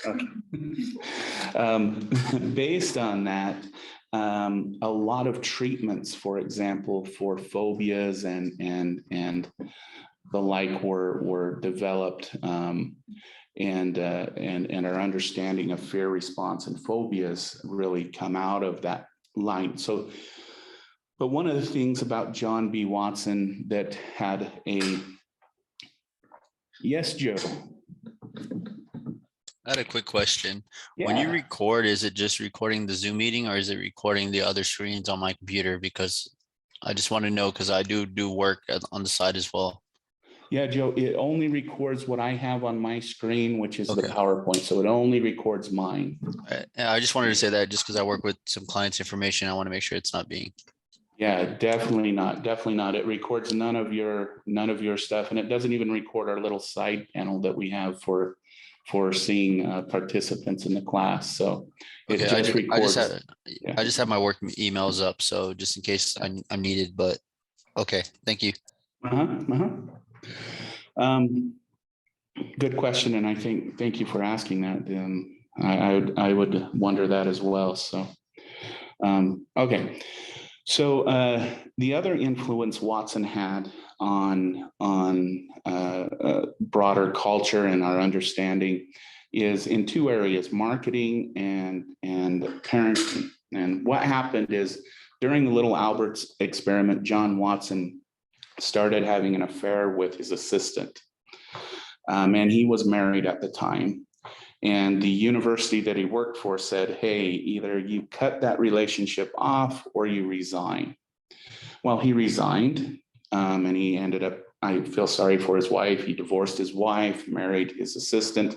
Okay. Based on that, a lot of treatments, for example, for phobias and the like were developed, and our understanding of fear response and phobias really come out of that line. So, but one of the things about John B. Watson that had a, yes, Joe. I had a quick question. Yeah. When you record, is it just recording the Zoom meeting or is it recording the other screens on my computer? Because I just want to know, because I do work on the side as well. Yeah, Joe, it only records what I have on my screen, which is the Okay. PowerPoint. So it only records mine. Yeah, I just wanted to say that just because I work with some clients' information, I want to make sure it's not being. Yeah, definitely not. Definitely not. It records none of your stuff, and it doesn't even record our little side panel that we have for seeing participants in the class. So it Okay, just records. I just have my work emails up, so just in case I'm needed. But okay, thank you. Good question, and I thank you for asking that. I would wonder that as well. So okay. So the other influence Watson had on broader culture and our understanding is in two areas: marketing and parenting. And what happened is during the Little Albert's experiment, John Watson started having an affair with his assistant, and he was married at the time. And the university that he worked for said, hey, either you cut that relationship off or you resign. Well, he resigned, and he ended up, I feel sorry for his wife. He divorced his wife, married his assistant.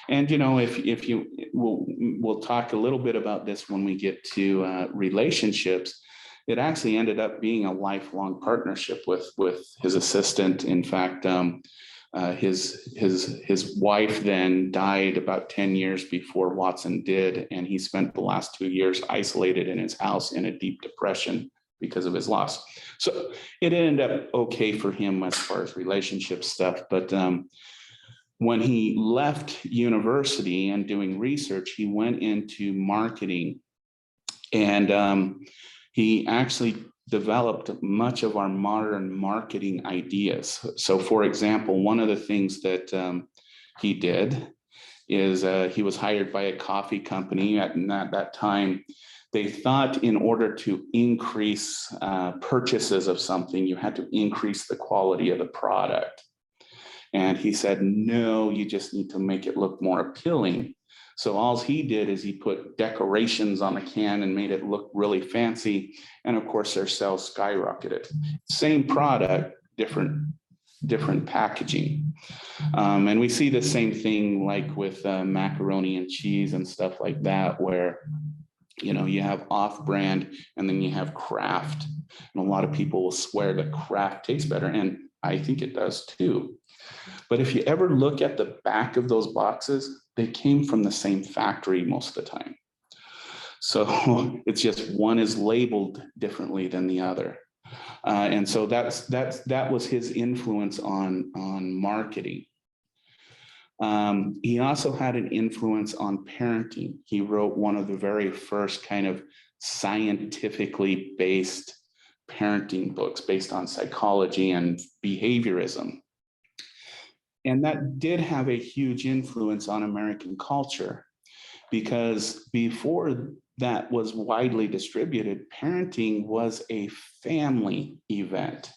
And, you know, if you, we'll talk a little bit about this when we get to relationships. It actually ended up being a lifelong partnership with his assistant. In fact, his wife then died about 10 years before Watson did, and he spent the last 2 years isolated in his house in a deep depression because of his loss. So it ended up okay for him as far as relationship stuff. But when he left university and doing research, he went into marketing, and he actually developed much of our modern marketing ideas. So for example, one of the things that he did is he was hired by a coffee company. At that time, they thought in order to increase purchases of something, you had to increase the quality of the product. And he said, no, you just need to make it look more appealing. So all he did is he put decorations on the can and made it look really fancy. And of course, their sales skyrocketed. Same product, different packaging. And we see the same thing like with macaroni and cheese and stuff like that, where, you know, you have off-brand and then you have Kraft. And a lot of people will swear that Kraft tastes better. And I think it does too. But if you ever look at the back of those boxes, they came from the same factory most of the time. So it's just one is labeled differently than the other. And so that was his influence on marketing. He also had an influence on parenting. He wrote one of the very first kind of scientifically based parenting books based on psychology and behaviorism. And that did have a huge influence on American culture, because before that was widely distributed, parenting was a family event.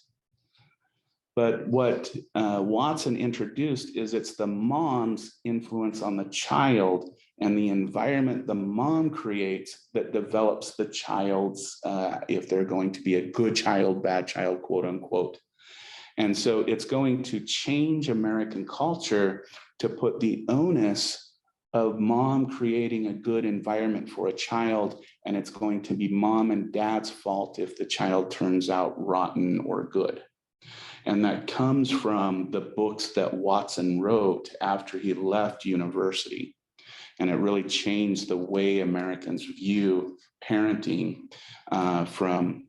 But what Watson introduced is it's the mom's influence on the child and the environment the mom creates that develops the child's, if they're going to be a good child, bad child, quote unquote. And so it's going to change American culture to put the onus of mom creating a good environment for a child, and it's going to be mom and dad's fault if the child turns out rotten or good. And that comes from the books that Watson wrote after he left university. And it really changed the way Americans view parenting from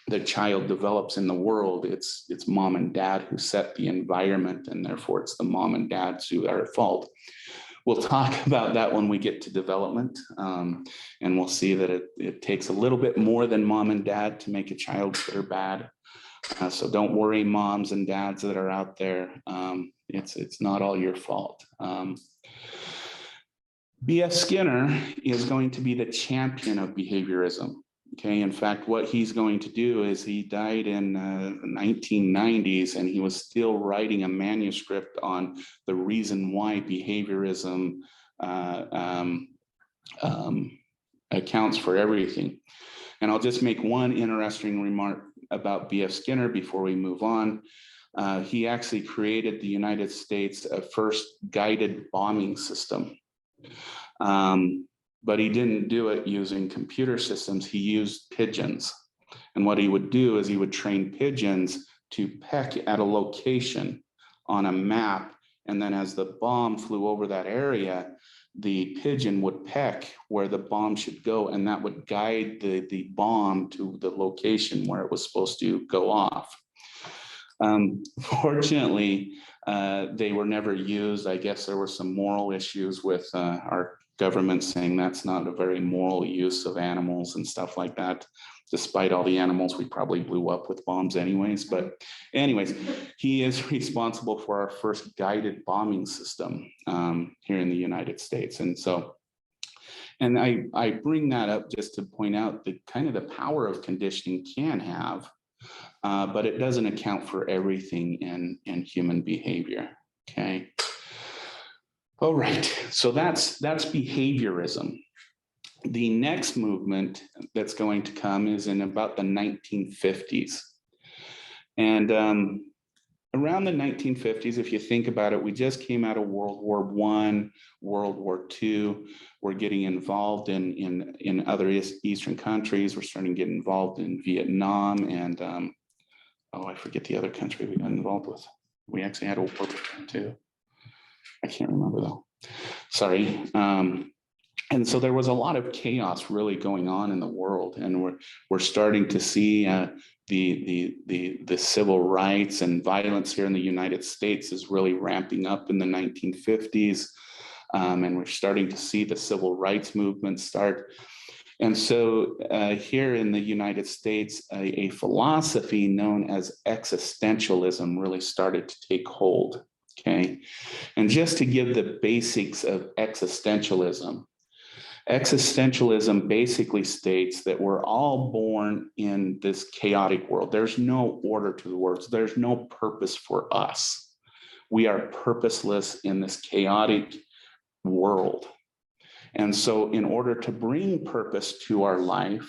the child develops in the world. It's mom and dad who set the environment, and therefore it's the mom and dads who are at fault. we'll talk about that when we get to development. And we'll see that it takes a little bit more than mom and dad to make a child good or bad. So don't worry, moms and dads that are out there. It's not all your fault. B.F. Skinner is going to be the champion of behaviorism. Okay, in fact, what he's going to do is he died in the 1990s, and he was still writing a manuscript on the reason why behaviorism accounts for everything. And I'll just make one interesting remark about B.F. Skinner before we move on. He actually created the United States' first guided bombing system. But he didn't do it using computer systems. He used pigeons. And what he would do is he would train pigeons to peck at a location on a map. And then as the bomb flew over that area, the pigeon would peck where the bomb should go, and that would guide the bomb to the location where it was supposed to go off. Fortunately, they were never used. I guess there were some moral issues with our government saying that's not a very moral use of animals and stuff like that. Despite all the animals we probably blew up with bombs anyways. But anyways, he is responsible for our first guided bombing system here in the United States. And so, and I bring that up just to point out the kind of the power of conditioning can have, but it doesn't account for everything in human behavior, okay? All right, so that's behaviorism. The next movement that's going to come is in about the 1950s. And around the 1950s, if you think about it, we just came out of World War I, World War II. We're getting involved in other Eastern countries. We're starting to get involved in Vietnam and, oh, I forget the other country we got involved with. We actually had a war with them too. I can't remember though. Sorry. And so there was a lot of chaos really going on in the world, and we're starting to see the civil rights and violence here in the United States is really ramping up in the 1950s, and we're starting to see the civil rights movement start. And so here in the United States, a philosophy known as existentialism really started to take hold. Okay, and just to give the basics of existentialism. Existentialism basically states that we're all born in this chaotic world. There's no order to the world. There's no purpose for us. We are purposeless in this chaotic world. And so in order to bring purpose to our life,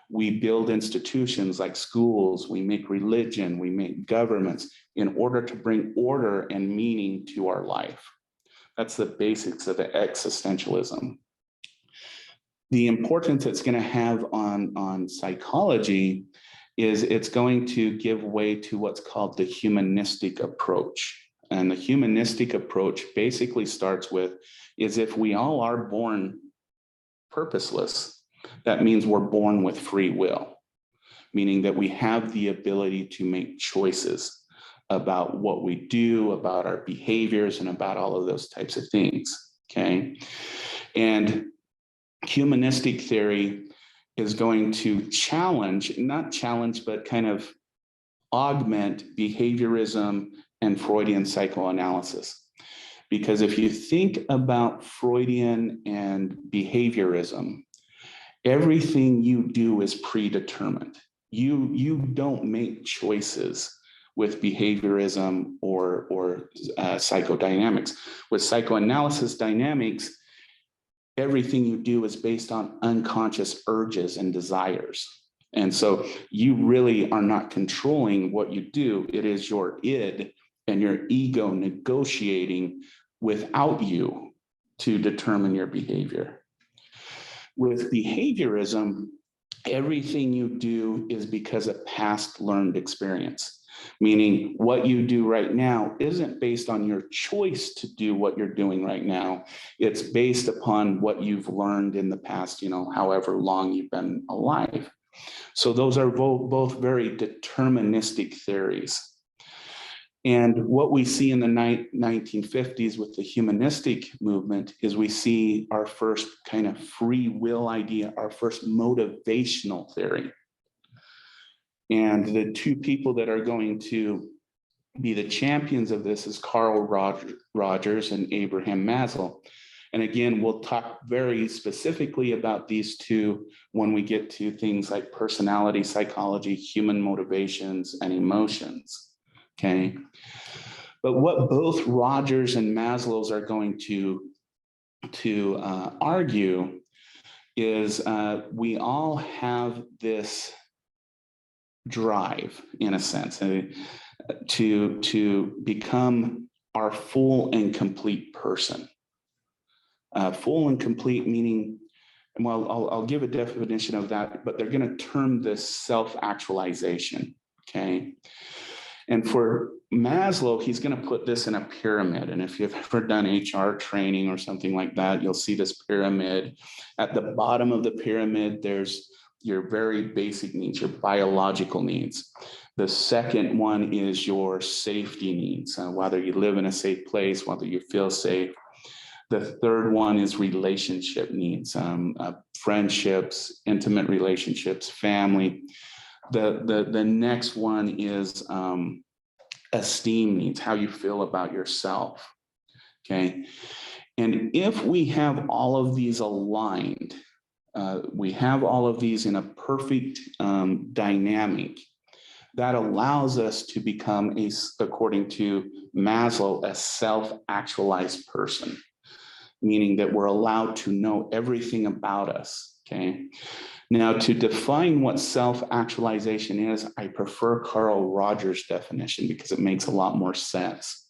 we build institutions like schools, we make religion, we make governments in order to bring order and meaning to our life. That's the basics of existentialism. The importance it's going to have on psychology is it's going to give way to what's called the humanistic approach. And the humanistic approach basically starts with, is if we all are born purposeless, that means we're born with free will, meaning that we have the ability to make choices about what we do, about our behaviors, and about all of those types of things, okay? And humanistic theory is going to challenge, not challenge, but kind of augment behaviorism and Freudian psychoanalysis. Because if you think about Freudian and behaviorism, everything you do is predetermined. You don't make choices with behaviorism or psychodynamics. With psychoanalysis dynamics, everything you do is based on unconscious urges and desires. And so you really are not controlling what you do. It is your id and your ego negotiating without you to determine your behavior. With behaviorism, everything you do is because of past learned experience. Meaning what you do right now isn't based on your choice to do what you're doing right now. It's based upon what you've learned in the past, however long you've been alive. So those are both very deterministic theories. And what we see in the 1950s with the humanistic movement is we see our first kind of free will idea, our first motivational theory. And the two people that are going to be the champions of this is Carl Rogers and Abraham Maslow. And again, we'll talk very specifically about these two when we get to things like personality psychology, human motivations, and emotions. Okay. But what both Rogers and Maslow's are going to argue is we all have this drive, in a sense, to become our full and complete person. Full and complete meaning, well, I'll give a definition of that, but they're going to term this self-actualization, okay? And for Maslow, he's going to put this in a pyramid. And if you've ever done HR training or something like that, you'll see this pyramid. At the bottom of the pyramid, there's your very basic needs, your biological needs. The second one is your safety needs, whether you live in a safe place, whether you feel safe. The third one is relationship needs, friendships, intimate relationships, family. The next one is esteem needs, how you feel about yourself, okay? And if we have all of these aligned, we have all of these in a perfect dynamic, that allows us to become, according to Maslow, a self-actualized person, meaning that we're allowed to know everything about us, okay? Now, to define what self-actualization is, I prefer Carl Rogers' definition because it makes a lot more sense.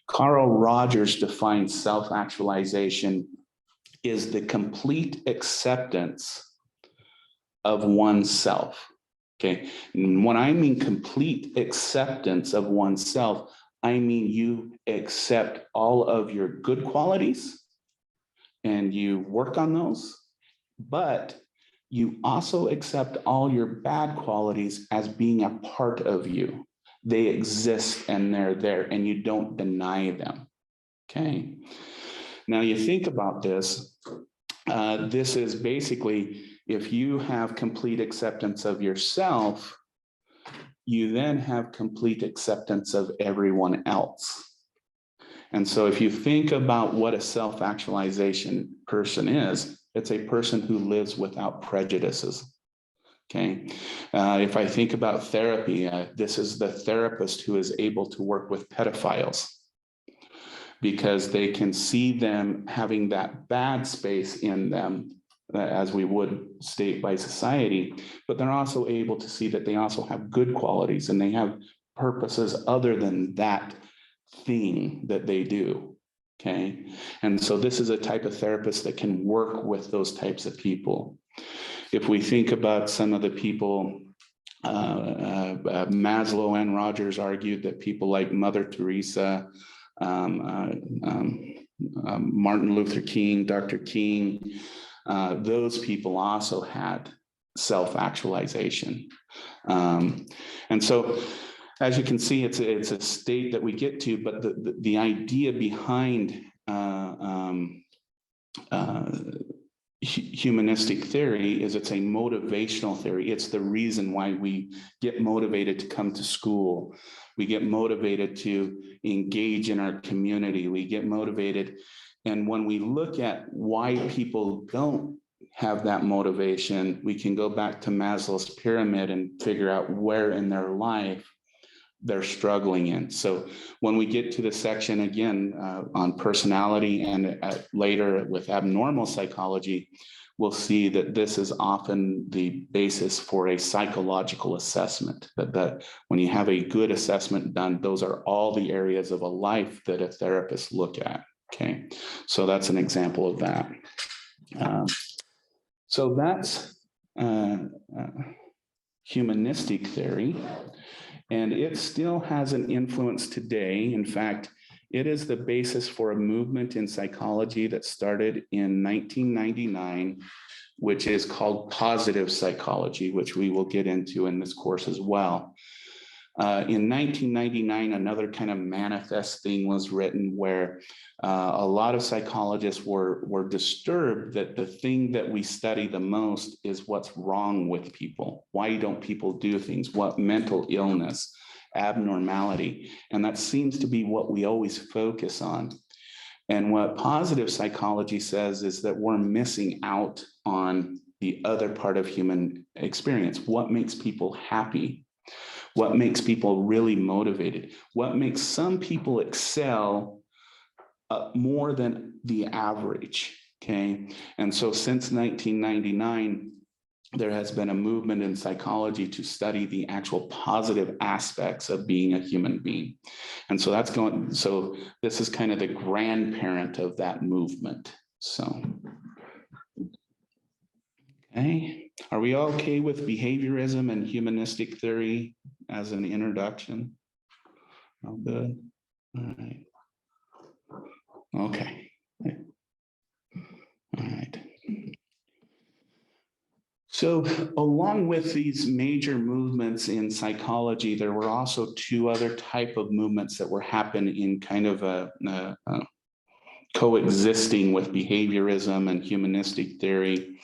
Carl Rogers defines self-actualization is the complete acceptance of oneself, okay? And when I mean complete acceptance of oneself, I mean you accept all of your good qualities and you work on those, but you also accept all your bad qualities as being a part of you. They exist and they're there and you don't deny them, okay? Now you think about this, this is basically, if you have complete acceptance of yourself, you then have complete acceptance of everyone else. And so if you think about what a self-actualization person is, it's a person who lives without prejudices, okay? If I think about therapy, this is the therapist who is able to work with pedophiles because they can see them having that bad space in them, as we would state by society, but they're also able to see that they also have good qualities and they have purposes other than that thing that they do, okay? And so this is a type of therapist that can work with those types of people. If we think about some of the people, Maslow and Rogers argued that people like Mother Teresa, Martin Luther King, Dr. King, those people also had self-actualization. And so, as you can see, it's a state that we get to, but the idea behind humanistic theory is it's a motivational theory. It's the reason why we get motivated to come to school. We get motivated to engage in our community. We get motivated. And when we look at why people don't have that motivation, we can go back to Maslow's pyramid and figure out where in their life they're struggling in. So when we get to the section again on personality and later with abnormal psychology, we'll see that this is often the basis for a psychological assessment, that when you have a good assessment done, those are all the areas of a life that a therapist look at, okay? So that's an example of that. So that's humanistic theory. And it still has an influence today. In fact, it is the basis for a movement in psychology that started in 1999, which is called positive psychology, which we will get into in this course as well. In 1999, another kind of manifest thing was written where a lot of psychologists were disturbed that the thing that we study the most is what's wrong with people. Why don't people do things? What mental illness, abnormality? And that seems to be what we always focus on. And what positive psychology says is that we're missing out on the other part of human experience. What makes people happy? What makes people really motivated? What makes some people excel more than the average, okay? And so since 1999, there has been a movement in psychology to study the actual positive aspects of being a human being. And so that's going, so this is kind of the grandparent of that movement. So, okay. Are we all okay with behaviorism and humanistic theory as an introduction? All good. All right. Okay. All right. So along with these major movements in psychology, there were also two other type of movements that were happening in kind of a coexisting with behaviorism and humanistic theory.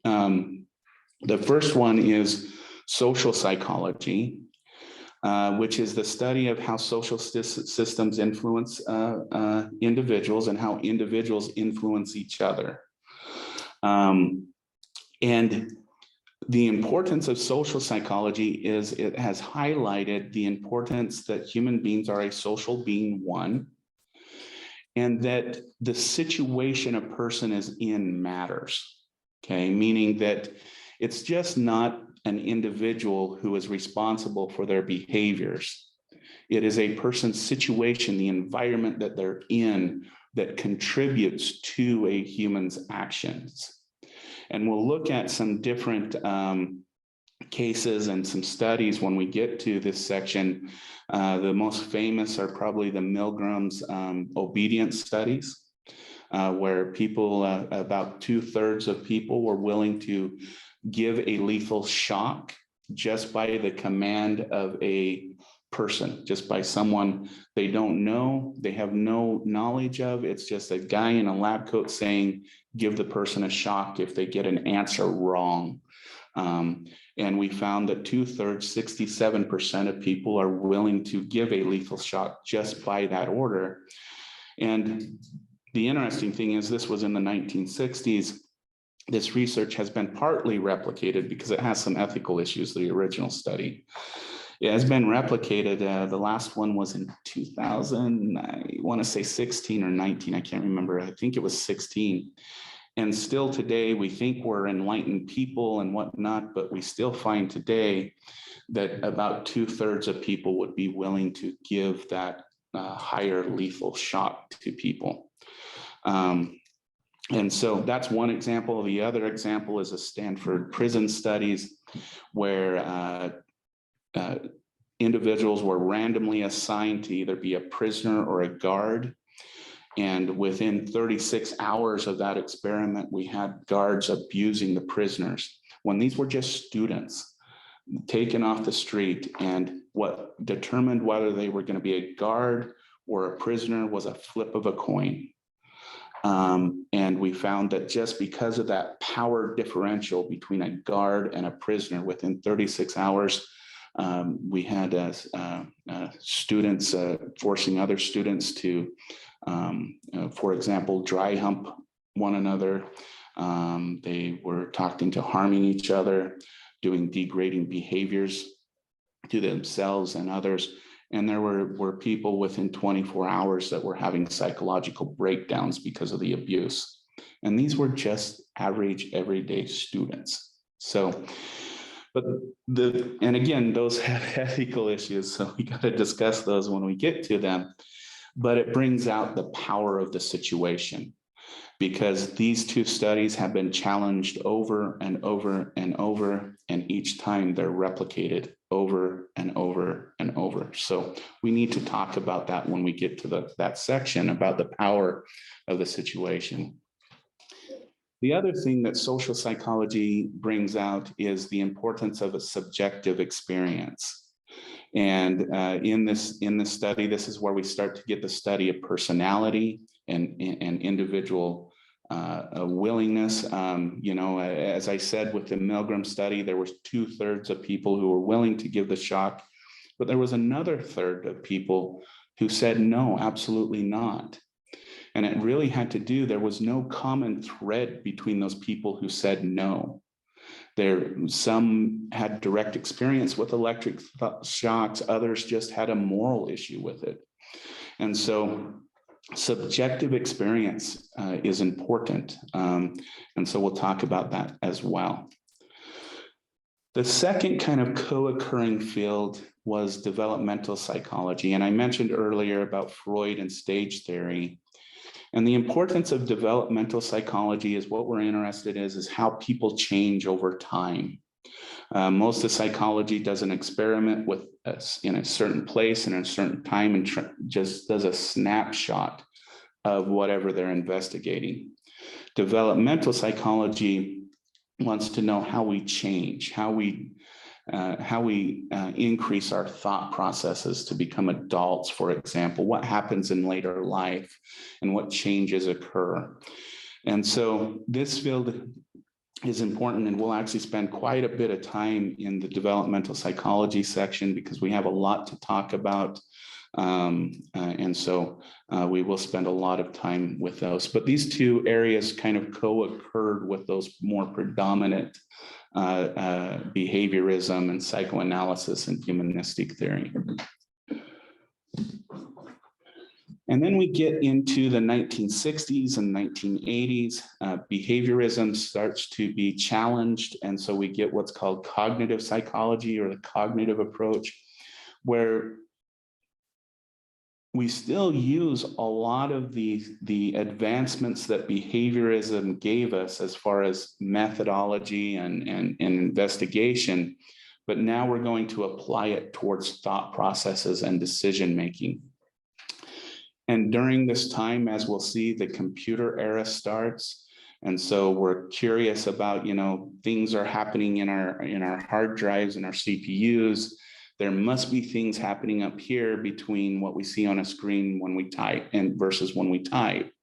The first one is social psychology, which is the study of how social systems influence individuals and how individuals influence each other. And the importance of social psychology is it has highlighted the importance that human beings are a social being, one, and that the situation a person is in matters, okay? Meaning that it's just not an individual who is responsible for their behaviors. It is a person's situation, the environment that they're in, that contributes to a human's actions. And we'll look at some different cases and some studies when we get to this section. The most famous are probably the Milgram's obedience studies, where people, about 2/3 of people were willing to give a lethal shock just by the command of a person, just by someone they don't know, they have no knowledge of. It's just a guy in a lab coat saying, give the person a shock if they get an answer wrong. And we found that 2/3, 67% of people are willing to give a lethal shock just by that order. And the interesting thing is this was in the 1960s. This research has been partly replicated because it has some ethical issues, the original study. It has been replicated. The last one was in 2000, I want to say 16 or 19. I can't remember. I think it was 16. And still today, we think we're enlightened people and whatnot, but we still find today that about 2/3 of people would be willing to give that higher lethal shock to people. And so that's one example. The other example is a Stanford prison studies where individuals were randomly assigned to either be a prisoner or a guard. And within 36 hours of that experiment, we had guards abusing the prisoners when these were just students taken off the street. And what determined whether they were going to be a guard or a prisoner was a flip of a coin. And we found that just because of that power differential between a guard and a prisoner within 36 hours, we had students forcing other students to, for example, dry hump one another. They were talking to harming each other, doing degrading behaviors to themselves and others. And there were people within 24 hours that were having psychological breakdowns because of the abuse. And these were just average, everyday students. So, but and again, those have ethical issues, so we got to discuss those when we get to them. But it brings out the power of the situation, because these two studies have been challenged over and over and over, and each time they're replicated over and over and over. So we need to talk about that when we get to that section about the power of the situation. The other thing that social psychology brings out is the importance of a subjective experience. And in this study, this is where we start to get the study of personality and individual willingness. As I said, with the Milgram study, there was 2/3 of people who were willing to give the shock, but there was another third of people who said, no, absolutely not. And it really had to do, there was no common thread between those people who said no. Some had direct experience with electric shocks, others just had a moral issue with it. And so subjective experience is important. And so we'll talk about that as well. The second kind of co-occurring field was developmental psychology. And I mentioned earlier about Freud and stage theory. And the importance of developmental psychology is what we're interested in is how people change over time. Most of psychology does an experiment with us in a certain place and a certain time and just does a snapshot of whatever they're investigating. Developmental psychology wants to know how we change, how we increase our thought processes to become adults, for example, what happens in later life and what changes occur. And so this field is important, and we'll actually spend quite a bit of time in the developmental psychology section because we have a lot to talk about. And so we will spend a lot of time with those. But these two areas kind of co-occurred with those more predominant behaviorism and psychoanalysis and humanistic theory. And then we get into the 1960s and 1980s. Behaviorism starts to be challenged. And so we get what's called cognitive psychology or the cognitive approach, where we still use a lot of the advancements that behaviorism gave us as far as methodology and investigation, but now we're going to apply it towards thought processes and decision making. And during this time, as we'll see, the computer era starts. And so we're curious about, things are happening in our hard drives and our CPUs. There must be things happening up here between what we see on a screen when we type and versus when we type.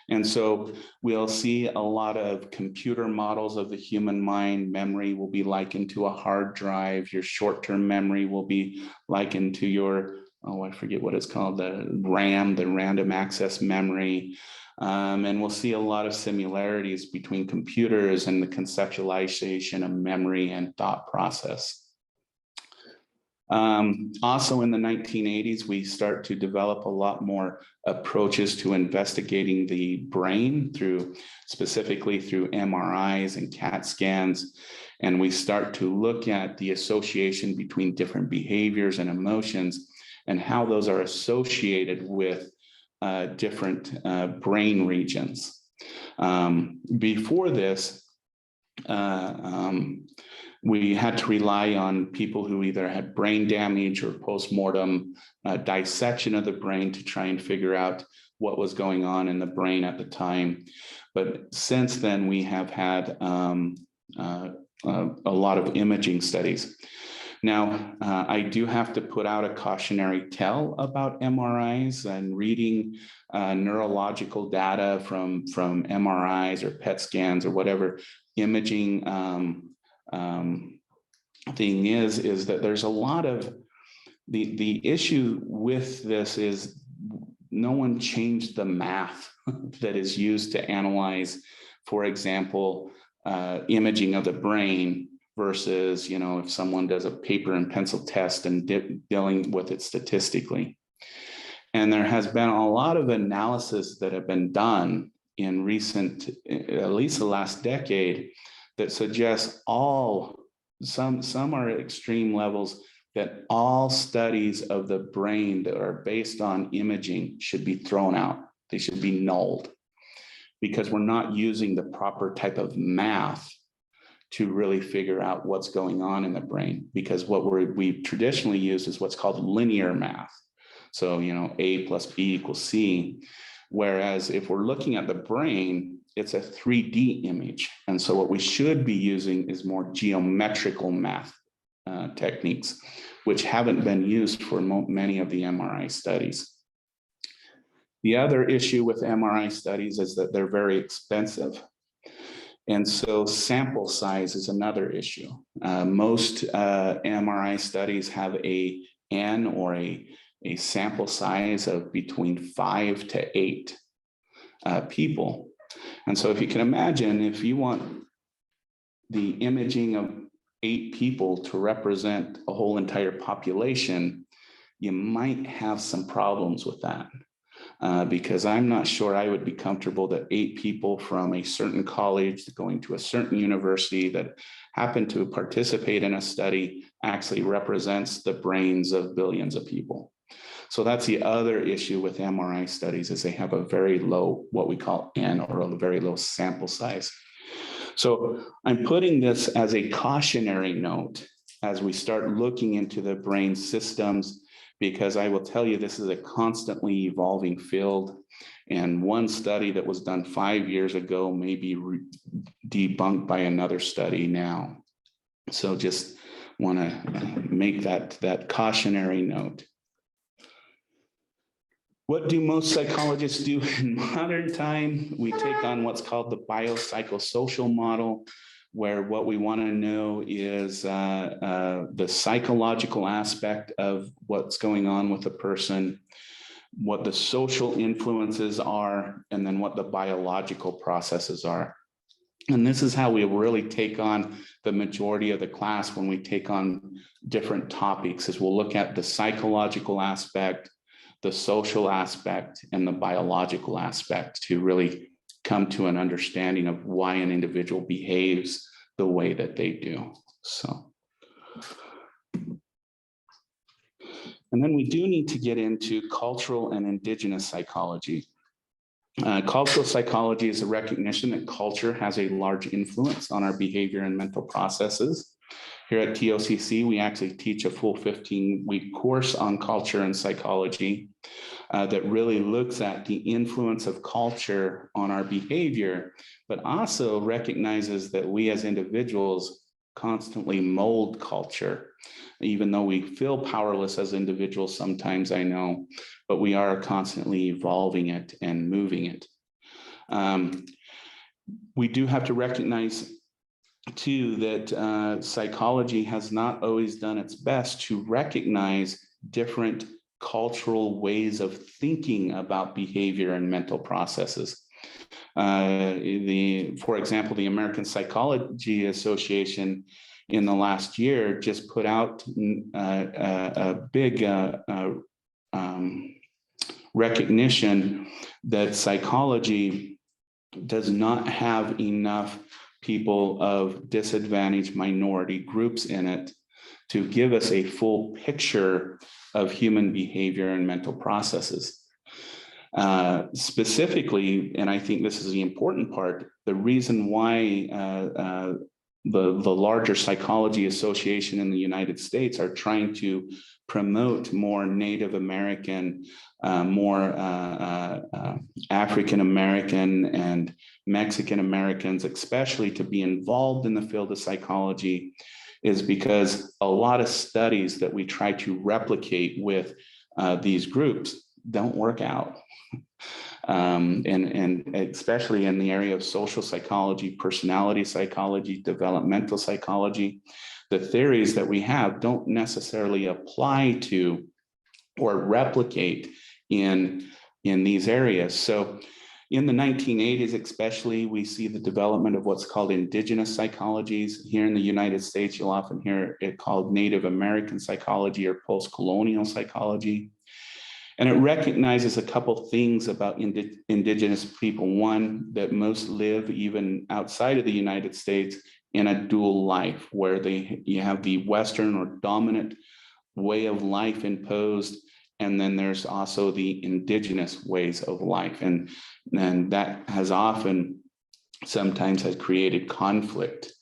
And so we'll see a lot of computer models of the human mind. Memory will be likened to a hard drive. Your short-term memory will be likened to your, I forget what it's called, the RAM, the random access memory. And we'll see a lot of similarities between computers and the conceptualization of memory and thought process. Also in the 1980s, we start to develop a lot more approaches to investigating the brain specifically through MRIs and CAT scans. And we start to look at the association between different behaviors and emotions and how those are associated with different brain regions. Before this, we had to rely on people who either had brain damage or postmortem dissection of the brain to try and figure out what was going on in the brain at the time. But since then, we have had a lot of imaging studies. Now, I do have to put out a cautionary tale about MRIs and reading neurological data from MRIs or PET scans or whatever imaging thing is that there's a lot of the issue with this is no one changed the math that is used to analyze, for example, imaging of the brain versus, if someone does a paper and pencil test and dealing with it statistically. And there has been a lot of analysis that have been done in recent, at least the last decade, that suggests some are at extreme levels, that all studies of the brain that are based on imaging should be thrown out. They should be nulled because we're not using the proper type of math to really figure out what's going on in the brain, because what we traditionally use is what's called linear math. So, A plus B equals C. Whereas if we're looking at the brain, it's a 3D image. And so what we should be using is more geometrical math techniques, which haven't been used for many of the MRI studies. The other issue with MRI studies is that they're very expensive. And so sample size is another issue. Most MRI studies have a N or a sample size of between 5 to 8 people. And so if you can imagine, if you want the imaging of 8 people to represent a whole entire population, you might have some problems with that. Because I'm not sure I would be comfortable that 8 people from a certain college going to a certain university that happen to participate in a study actually represents the brains of billions of people. So that's the other issue with MRI studies, is they have a very low, what we call N, or a very low sample size. So I'm putting this as a cautionary note as we start looking into the brain systems, because I will tell you, this is a constantly evolving field. And one study that was done 5 years ago may be debunked by another study now. So just want to make that cautionary note. What do most psychologists do in modern time? We take on what's called the biopsychosocial model, where what we want to know is the psychological aspect of what's going on with a person, what the social influences are, and then what the biological processes are. And this is how we really take on the majority of the class when we take on different topics, is we'll look at the psychological aspect, the social aspect, and the biological aspect to really come to an understanding of why an individual behaves the way that they do. So, and then we do need to get into cultural and indigenous psychology. Cultural psychology is a recognition that culture has a large influence on our behavior and mental processes. Here at TOCC, we actually teach a full 15-week course on culture and psychology that really looks at the influence of culture on our behavior, but also recognizes that we as individuals constantly mold culture, even though we feel powerless as individuals sometimes, I know, but we are constantly evolving it and moving it. We do have to recognize too that psychology has not always done its best to recognize different cultural ways of thinking about behavior and mental processes. For example, the American Psychology Association in the last year just put out a big recognition that psychology does not have enough people of disadvantaged minority groups in it to give us a full picture of human behavior and mental processes. Specifically, and I think this is the important part, the reason why the larger psychology association in the United States are trying to promote more Native American, more African American and Mexican Americans, especially, to be involved in the field of psychology, is because a lot of studies that we try to replicate with these groups don't work out. And especially in the area of social psychology, personality psychology, developmental psychology, the theories that we have don't necessarily apply to or replicate in these areas. So in the 1980s, especially, we see the development of what's called indigenous psychologies. Here in the United States, you'll often hear it called Native American psychology or post-colonial psychology. And it recognizes a couple things about indigenous people. One, that most live even outside of the United States in a dual life, where you have the Western or dominant way of life imposed, and then there's also the indigenous ways of life. And that has often sometimes has created conflict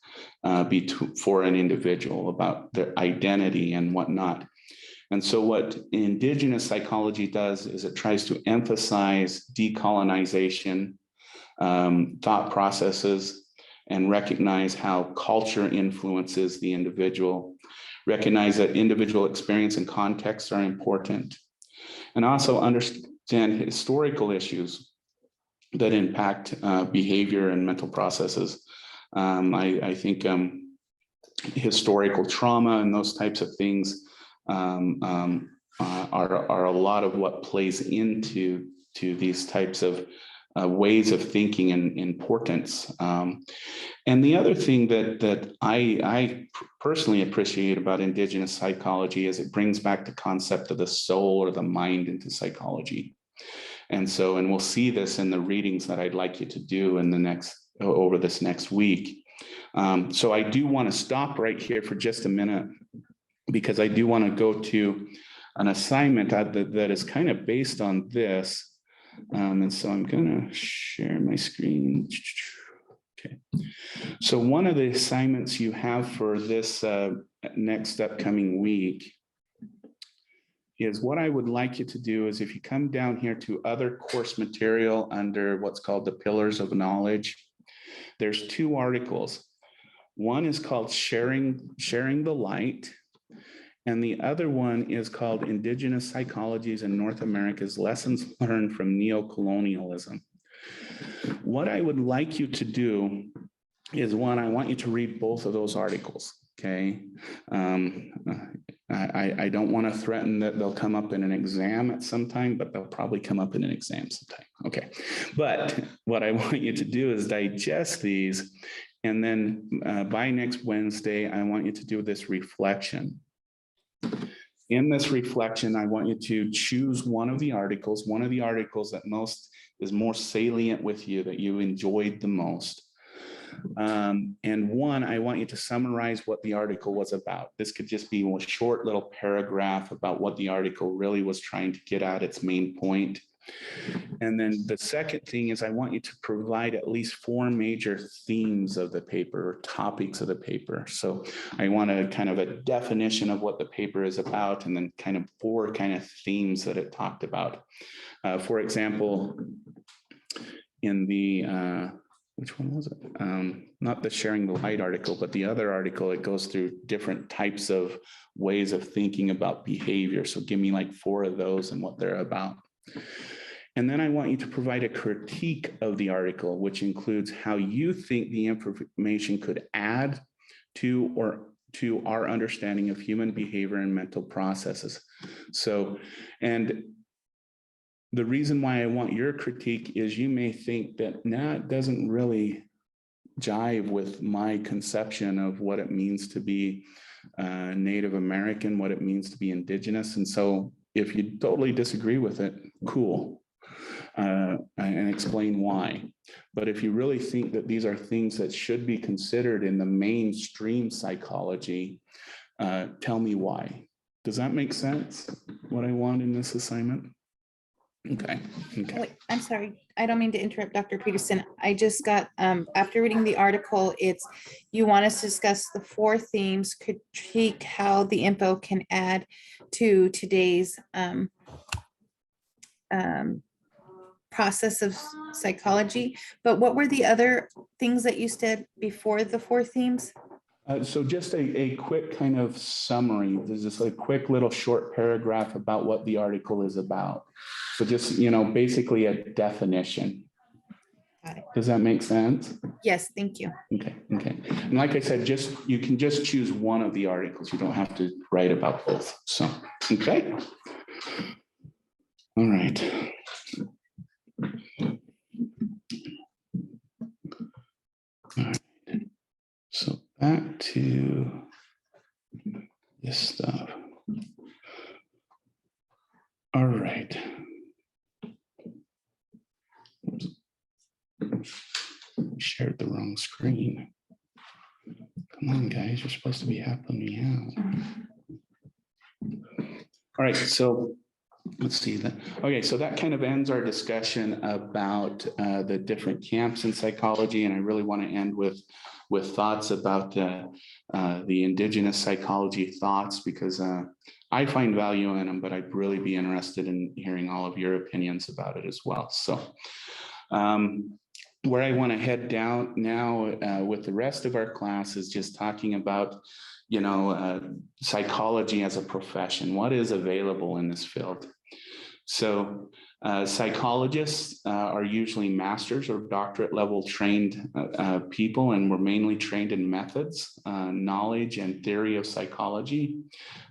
for an individual about their identity and whatnot. And so what indigenous psychology does is it tries to emphasize decolonization, thought processes, and recognize how culture influences the individual, Recognize that individual experience and context are important, and also understand historical issues that impact behavior and mental processes. I think historical trauma and those types of things are a lot of what plays into these types of ways of thinking and importance. And the other thing that I personally appreciate about Indigenous psychology is it brings back the concept of the soul or the mind into psychology. And we'll see this in the readings that I'd like you to do in the over this next week. So I do want to stop right here for just a minute, because I do want to go to an assignment that is kind of based on this. And so I'm going to share my screen. Okay. So one of the assignments you have for this next upcoming week is, what I would like you to do is, if you come down here to other course material under what's called the Pillars of Knowledge, there's 2 articles. One is called Sharing the Light, and the other one is called Indigenous Psychologies in North America's Lessons Learned from Neocolonialism. What I would like you to do is, one, I want you to read both of those articles, okay? I don't want to threaten that they'll come up in an exam at some time, but they'll probably come up in an exam sometime, okay? But what I want you to do is digest these, and then by next Wednesday, I want you to do this reflection. In this reflection, I want you to choose one of the articles that is more salient with you, that you enjoyed the most. And one, I want you to summarize what the article was about. This could just be a short little paragraph about what the article really was trying to get at, its main point. And then the second thing is, I want you to provide at least 4 major themes of the paper, or topics of the paper. So I want a kind of a definition of what the paper is about, and then kind of 4 kind of themes that it talked about. For example, in the, which one was it? Not the Sharing the Light article, but the other article, it goes through different types of ways of thinking about behavior. So give me like 4 of those and what they're about. And then I want you to provide a critique of the article, which includes how you think the information could add to our understanding of human behavior and mental processes. So, and the reason why I want your critique is, you may think that, it doesn't really jive with my conception of what it means to be Native American, what it means to be Indigenous. And so if you totally disagree with it, cool. And explain why. But if you really think that these are things that should be considered in the mainstream psychology, tell me why. Does that make sense, what I want in this assignment? Okay. Wait, I'm sorry. I don't mean to interrupt, Dr. Peterson. I just got, after reading the article, you want us to discuss the 4 themes, critique how the info can add to today's process of psychology. But what were the other things that you said before the 4 themes? So just a quick kind of summary. There's just a quick little short paragraph about what the article is about. So just, basically a definition. Got it. Does that make sense? Yes, thank you. Okay. And like I said, you can just choose one of the articles. You don't have to write about both. So, okay. All right. All right. So back to this stuff. All right. Shared the wrong screen. Come on, guys, you're supposed to be helping me out. All right, so let's see that. Okay, so that kind of ends our discussion about the different camps in psychology, and I really want to end with thoughts about the Indigenous psychology thoughts, because I find value in them, but I'd really be interested in hearing all of your opinions about it as well. So where I want to head down now with the rest of our class is just talking about, psychology as a profession. What is available in this field? So psychologists are usually master's or doctorate level trained people, and we're mainly trained in methods, knowledge, and theory of psychology.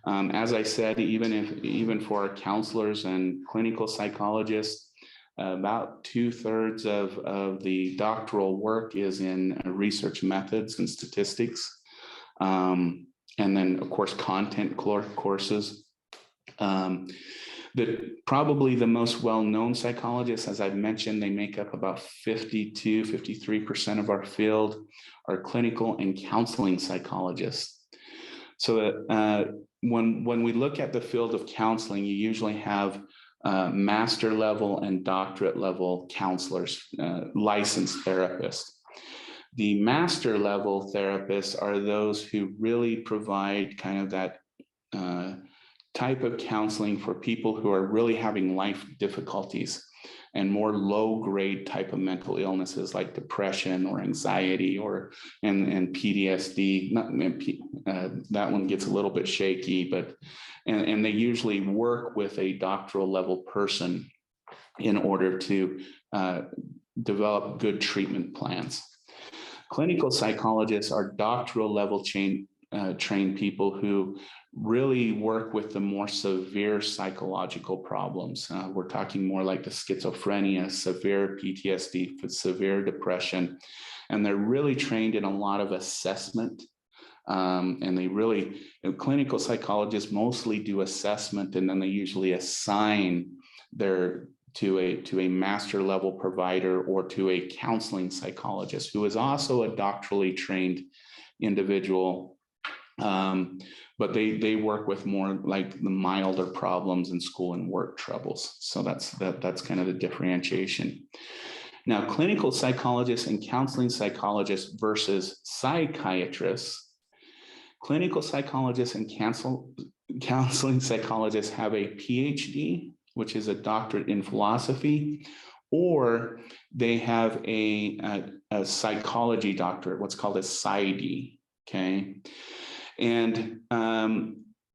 As I said, even for our counselors and clinical psychologists, about 2/3 of the doctoral work is in research methods and statistics. And then, of course, content courses. Probably the most well-known psychologists, as I've mentioned, they make up about 53% of our field, are clinical and counseling psychologists. So when we look at the field of counseling, you usually have master level and doctorate level counselors, licensed therapists. The master level therapists are those who really provide kind of that type of counseling for people who are really having life difficulties and more low grade type of mental illnesses like depression or anxiety and PTSD. That one gets a little bit shaky, but and they usually work with a doctoral level person in order to develop good treatment plans. Clinical psychologists are doctoral level trained people who really work with the more severe psychological problems. We're talking more like the schizophrenia, severe PTSD, severe depression, and they're really trained in a lot of assessment. And they really, clinical psychologists mostly do assessment, and then they usually assign to a master level provider or to a counseling psychologist who is also a doctorally trained individual. But they work with more like the milder problems in school and work troubles. So that's kind of the differentiation. Now, clinical psychologists and counseling psychologists versus psychiatrists. Clinical psychologists and counseling psychologists have a PhD, which is a doctorate in philosophy, or they have a psychology doctorate, what's called a PsyD, okay? And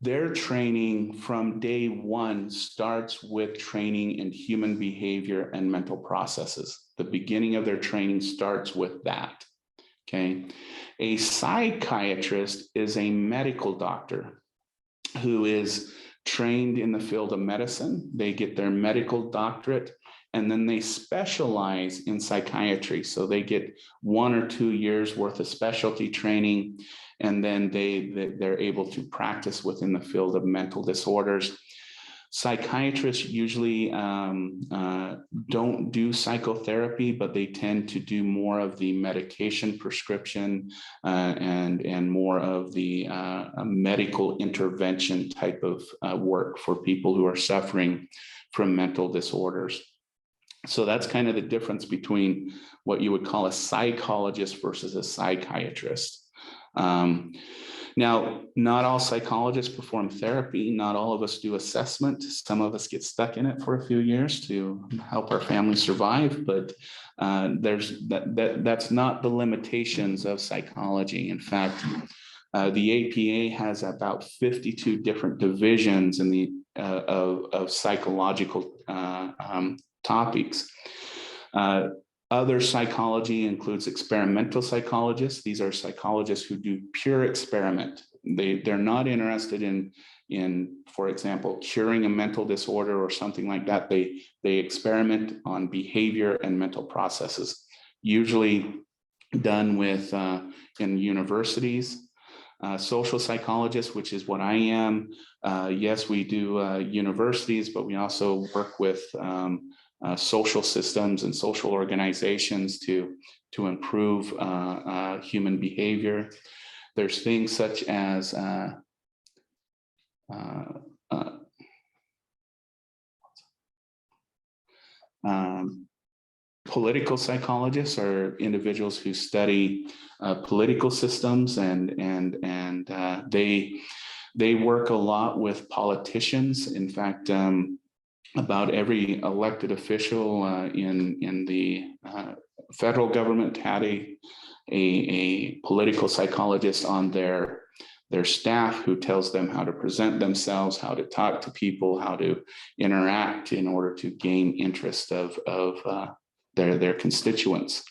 their training from day one starts with training in human behavior and mental processes. The beginning of their training starts with that, okay? A psychiatrist is a medical doctor who is trained in the field of medicine. They get their medical doctorate, and then they specialize in psychiatry. So they get 1 or 2 years worth of specialty training, and then they're able to practice within the field of mental disorders. Psychiatrists usually don't do psychotherapy, but they tend to do more of the medication prescription and more of the medical intervention type of work for people who are suffering from mental disorders. So that's kind of the difference between what you would call a psychologist versus a psychiatrist. Now, not all psychologists perform therapy. Not all of us do assessment. Some of us get stuck in it for a few years to help our family survive, but that's not the limitations of psychology. In fact, the APA has about 52 different divisions in the of psychological topics. Other psychology includes experimental psychologists. These are psychologists who do pure experiment. They're not interested in, for example, curing a mental disorder or something like that. They experiment on behavior and mental processes, usually done with in universities. Social psychologists, which is what I am. Yes, we do universities, but we also work with social systems and social organizations to improve human behavior. There's things such as political psychologists are individuals who study political systems, and they work a lot with politicians. In fact, about every elected official in the federal government had a political psychologist on their staff who tells them how to present themselves, how to talk to people, how to interact in order to gain interest of their constituents.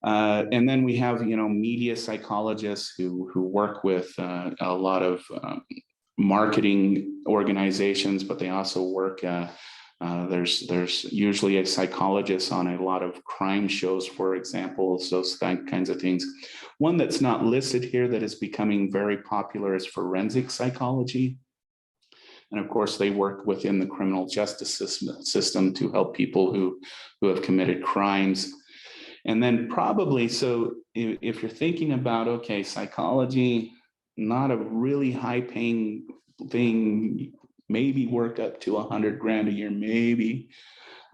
And then we have, media psychologists who work with a lot of marketing organizations, but they also work. There's usually a psychologist on a lot of crime shows, for example, those kinds of things. One that's not listed here that is becoming very popular is forensic psychology. And of course, they work within the criminal justice system to help people who have committed crimes. And then probably, so if you're thinking about, okay, psychology, not a really high paying thing, maybe work up to $100,000 a year, maybe,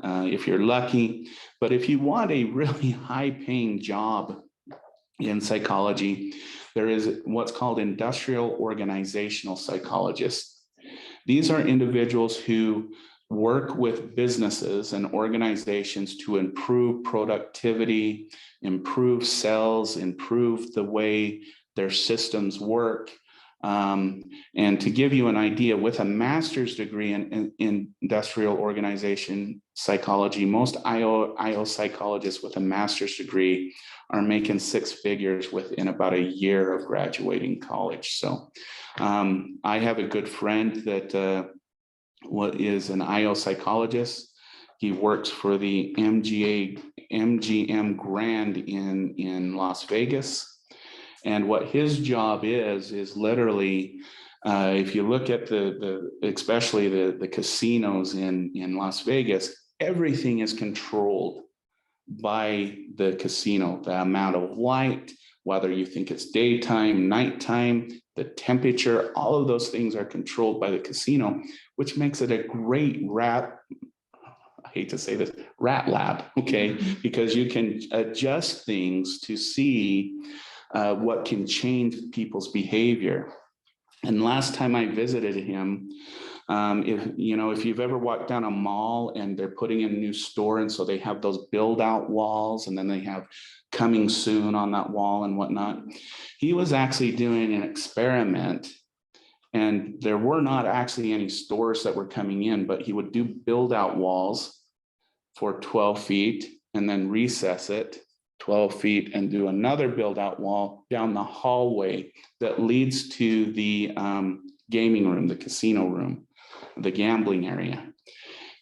if you're lucky. But if you want a really high paying job in psychology, there is what's called industrial organizational psychologists. These are individuals who work with businesses and organizations to improve productivity, improve sales, improve the way their systems work. And to give you an idea, with a master's degree in industrial organization psychology, most IO psychologists with a master's degree are making six figures within about a year of graduating college. So I have a good friend that what is an IO psychologist. He works for the MGM Grand in Las Vegas. And what his job is literally, if you look at especially the casinos in Las Vegas, everything is controlled by the casino. The amount of light, whether you think it's daytime, nighttime, the temperature, all of those things are controlled by the casino, which makes it a great rat lab, okay? Because you can adjust things to see what can change people's behavior. And last time I visited him, if you've ever walked down a mall and they're putting in a new store, and so they have those build out walls, and then they have coming soon on that wall and whatnot. He was actually doing an experiment, and there were not actually any stores that were coming in, but he would do build out walls for 12 feet and then recess it 12 feet and do another build out wall down the hallway that leads to the gaming room, the casino room, the gambling area.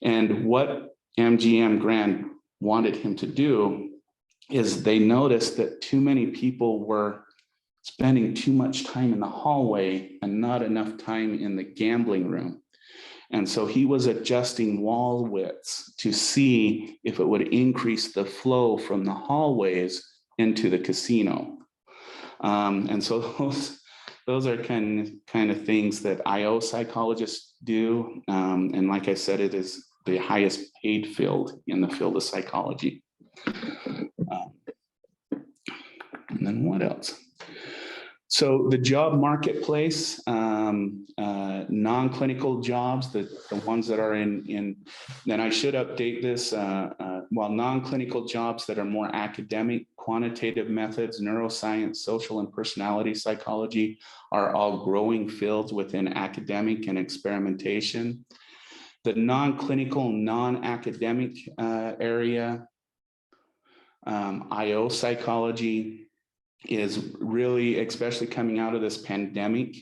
And what MGM Grand wanted him to do is they noticed that too many people were spending too much time in the hallway and not enough time in the gambling room. And so he was adjusting wall widths to see if it would increase the flow from the hallways into the casino. And so those are kind of things that IO psychologists do. And like I said, it is the highest paid field in the field of psychology. And then what else? So the job marketplace, non-clinical jobs, the ones that are in, then I should update this, while non-clinical jobs that are more academic, quantitative methods, neuroscience, social and personality psychology are all growing fields within academic and experimentation. The non-clinical, non-academic area, IO psychology, is really, especially coming out of this pandemic.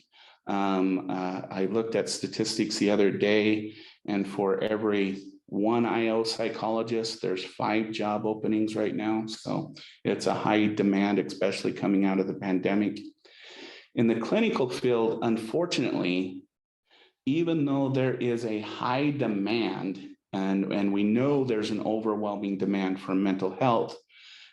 I looked at statistics the other day, and for every one IO psychologist, there's 5 job openings right now. So it's a high demand, especially coming out of the pandemic. In the clinical field, unfortunately, even though there is a high demand, and we know there's an overwhelming demand for mental health,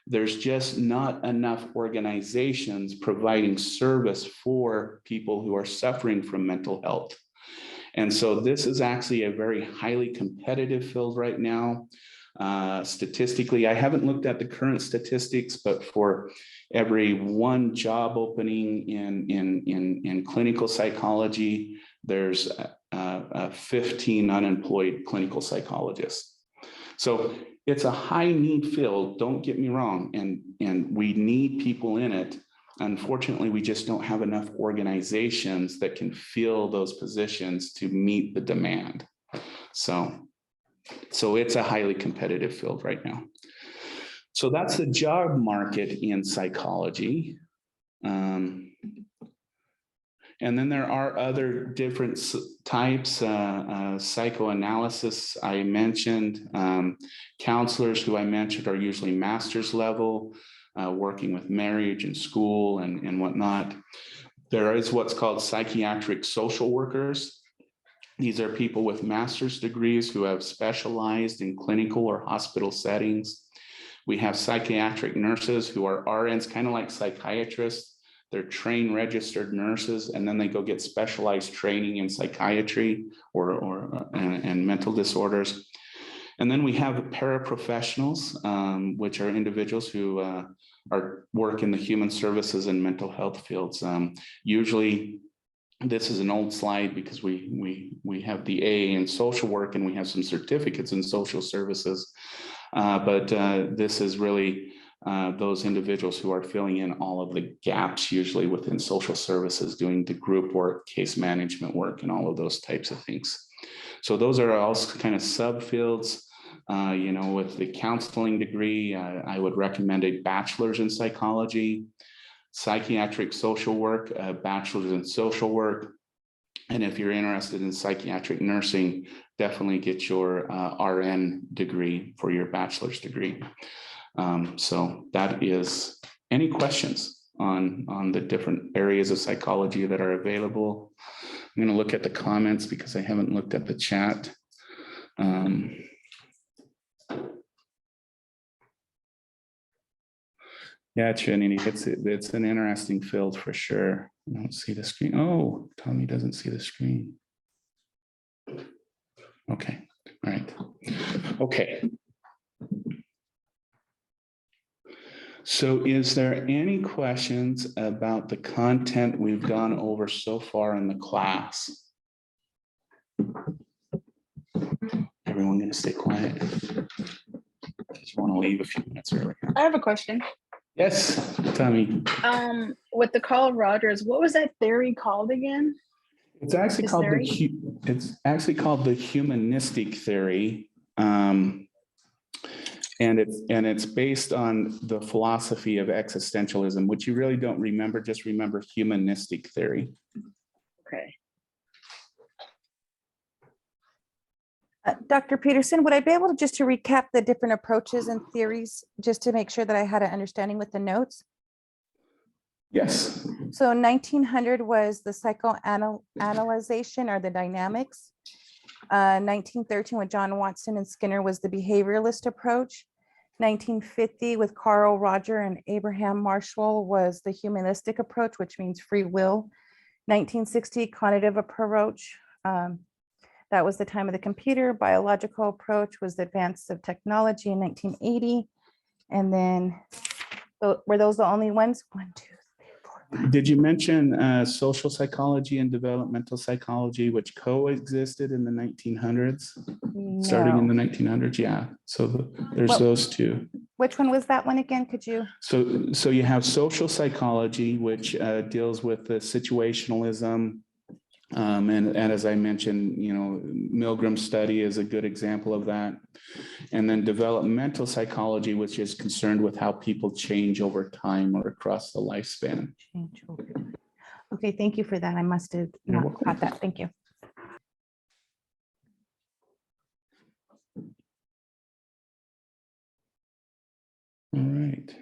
there's just not enough organizations providing service for people who are suffering from mental health. And so this is actually a very highly competitive field right now. Statistically, I haven't looked at the current statistics, but for every 1 job opening in clinical psychology, there's 15 unemployed clinical psychologists. So it's a high need field, don't get me wrong, and we need people in it. Unfortunately, we just don't have enough organizations that can fill those positions to meet the demand. So it's a highly competitive field right now. So that's the job market in psychology. And then there are other different types, psychoanalysis I mentioned, counselors who I mentioned are usually master's level, working with marriage and school and whatnot. There is what's called psychiatric social workers. These are people with master's degrees who have specialized in clinical or hospital settings. We have psychiatric nurses who are RNs, kind of like psychiatrists. They're trained registered nurses, and then they go get specialized training in psychiatry and mental disorders. And then we have paraprofessionals, which are individuals who work in the human services and mental health fields. Usually, this is an old slide because we have the A in social work and we have some certificates in social services. But this is really those individuals who are filling in all of the gaps, usually within social services, doing the group work, case management work, and all of those types of things. So those are also kind of subfields. With the counseling degree, I would recommend a bachelor's in psychology, psychiatric social work, a bachelor's in social work. And if you're interested in psychiatric nursing, definitely get your RN degree for your bachelor's degree. So that is, any questions on the different areas of psychology that are available? I'm going to look at the comments because I haven't looked at the chat. Yeah, Trinity, it's an interesting field for sure. I don't see the screen. Oh, Tommy doesn't see the screen. Okay, all right. Okay. So is there any questions about the content we've gone over so far in the class? Everyone gonna stay quiet? Just want to leave a few minutes early. I have a question. Yes, Tommy. With the Carl Rogers, what was that theory called again? It's actually called the humanistic theory. And it's based on the philosophy of existentialism, which you really don't remember, just remember humanistic theory. Okay. Dr. Peterson, would I be able to just to recap the different approaches and theories, just to make sure that I had an understanding with the notes? Yes. So 1900 was the psychoanalyzation or the dynamics. 1913 with John Watson and Skinner was the behavioralist approach. 1950 with Carl Roger and Abraham Marshall was the humanistic approach, which means free will. 1960 cognitive approach. That was the time of the computer. Biological approach was the advance of technology in 1980. And then were those the only ones? 1, 2, 3, 4, 5. Did you mention social psychology and developmental psychology, which coexisted in the 1900s? Starting in the 1900s, yeah. So there's those two. Which one was that one again? Could you? So you have social psychology, which deals with the situationalism. And as I mentioned, Milgram's study is a good example of that. And then developmental psychology, which is concerned with how people change over time or across the lifespan. Change over time. Okay, thank you for that. I must have You're not welcome. caught that. Thank you. All right.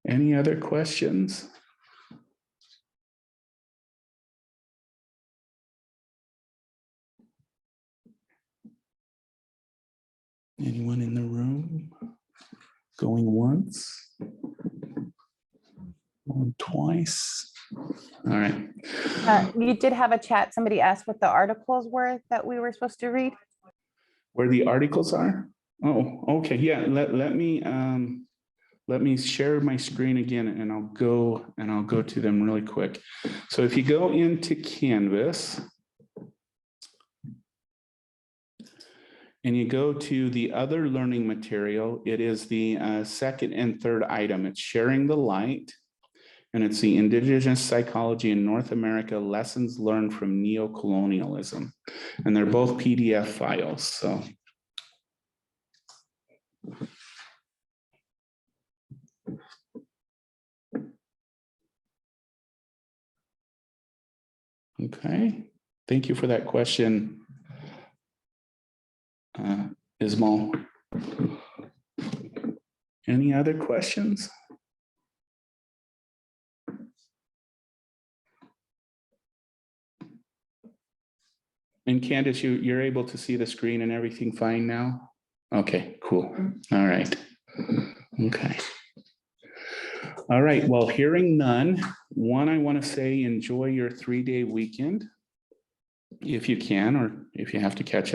Any other questions? Anyone in the room? Going once? Going twice? All right. You did have a chat. Somebody asked what the articles were that we were supposed to read. Where the articles are? Oh, okay. Yeah. Let me share my screen again, and I'll go to them really quick. So if you go into Canvas, and you go to the other learning material, it is the second and third item. It's sharing the light. And it's the Indigenous Psychology in North America, Lessons Learned from Neocolonialism. And they're both PDF files, so. Okay, thank you for that question, Ismail. Any other questions? And Candace, you're able to see the screen and everything fine now? Okay, cool. All right. Okay. All right, well, hearing none, I want to say enjoy your 3-day weekend if you can, or if you have to catch